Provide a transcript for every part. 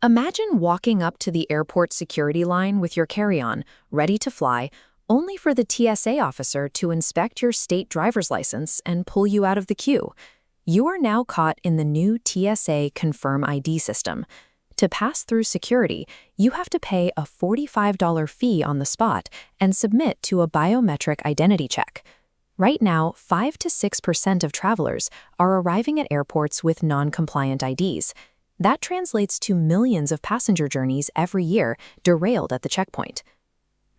Imagine walking up to the airport security line with your carry-on, ready to fly, only for the TSA officer to inspect your state driver's license and pull you out of the queue. You are now caught in the new TSA ConfirmID system. To pass through security, you have to pay a $45 fee on the spot and submit to a biometric identity check. Right now, 5 to 6% of travelers are arriving at airports with non-compliant IDs. That translates to millions of passenger journeys every year derailed at the checkpoint.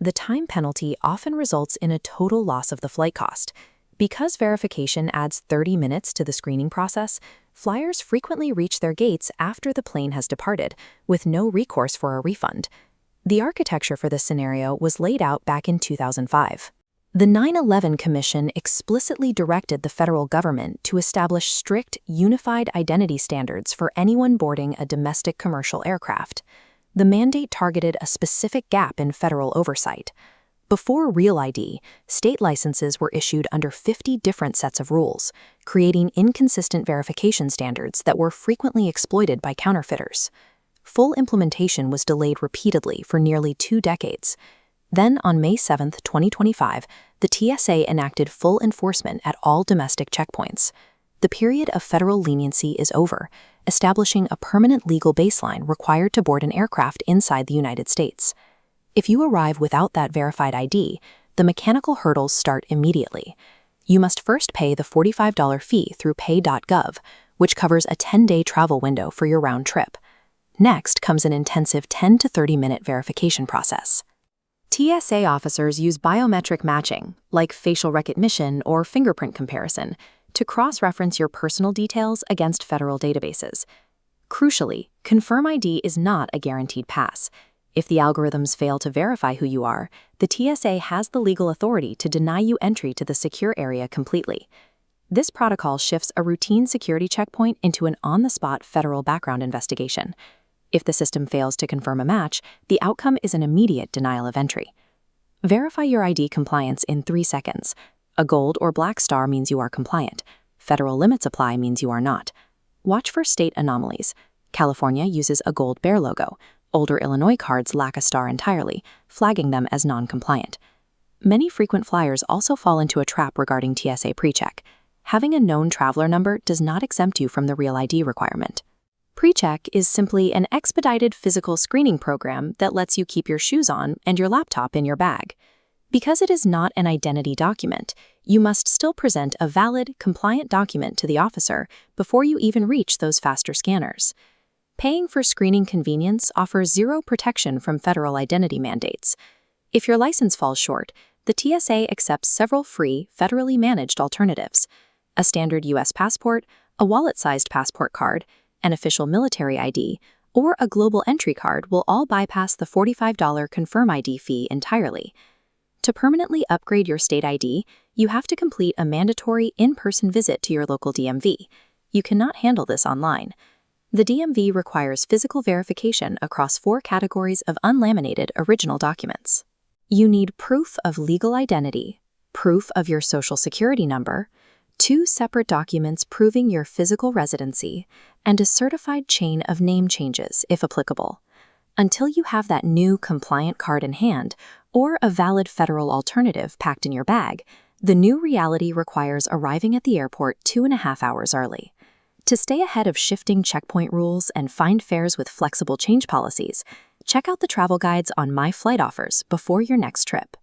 The time penalty often results in a total loss of the flight cost. Because verification adds 30 minutes to the screening process, flyers frequently reach their gates after the plane has departed, with no recourse for a refund. The architecture for this scenario was laid out back in 2005. The 9/11 Commission explicitly directed the federal government to establish strict, unified identity standards for anyone boarding a domestic commercial aircraft. The mandate targeted a specific gap in federal oversight. Before Real ID, state licenses were issued under 50 different sets of rules, creating inconsistent verification standards that were frequently exploited by counterfeiters. Full implementation was delayed repeatedly for nearly 2 decades. Then, on May 7, 2025, the TSA enacted full enforcement at all domestic checkpoints. The period of federal leniency is over, establishing a permanent legal baseline required to board an aircraft inside the United States. If you arrive without that verified ID, the mechanical hurdles start immediately. You must first pay the $45 fee through pay.gov, which covers a 10-day travel window for your round trip. Next comes an intensive 10 to 30-minute verification process. TSA officers use biometric matching, like facial recognition or fingerprint comparison, to cross-reference your personal details against federal databases. Crucially, ConfirmID is not a guaranteed pass. If the algorithms fail to verify who you are, the TSA has the legal authority to deny you entry to the secure area completely. This protocol shifts a routine security checkpoint into an on-the-spot federal background investigation. If the system fails to confirm a match, the outcome is an immediate denial of entry. Verify your ID compliance in 3 seconds. A gold or black star means you are compliant. Federal limits apply means you are not. Watch for state anomalies. California uses a gold bear logo. Older Illinois cards lack a star entirely, flagging them as non-compliant. Many frequent flyers also fall into a trap regarding TSA PreCheck. Having a known traveler number does not exempt you from the Real ID requirement. PreCheck is simply an expedited physical screening program that lets you keep your shoes on and your laptop in your bag. Because it is not an identity document, you must still present a valid, compliant document to the officer before you even reach those faster scanners. Paying for screening convenience offers zero protection from federal identity mandates. If your license falls short, the TSA accepts several free, federally managed alternatives. A standard U.S. passport, a wallet-sized passport card, an official military ID, or a global entry card will all bypass the $45 ConfirmID fee entirely. To permanently upgrade your state ID, you have to complete a mandatory in-person visit to your local DMV. You cannot handle this online. The DMV requires physical verification across 4 categories of unlaminated original documents. You need proof of legal identity, proof of your social security number, 2 separate documents proving your physical residency, and a certified chain of name changes, if applicable. Until you have that new compliant card in hand, or a valid federal alternative packed in your bag, the new reality requires arriving at the airport 2.5 hours early. To stay ahead of shifting checkpoint rules and find fares with flexible change policies, check out the travel guides on myflightoffers before your next trip.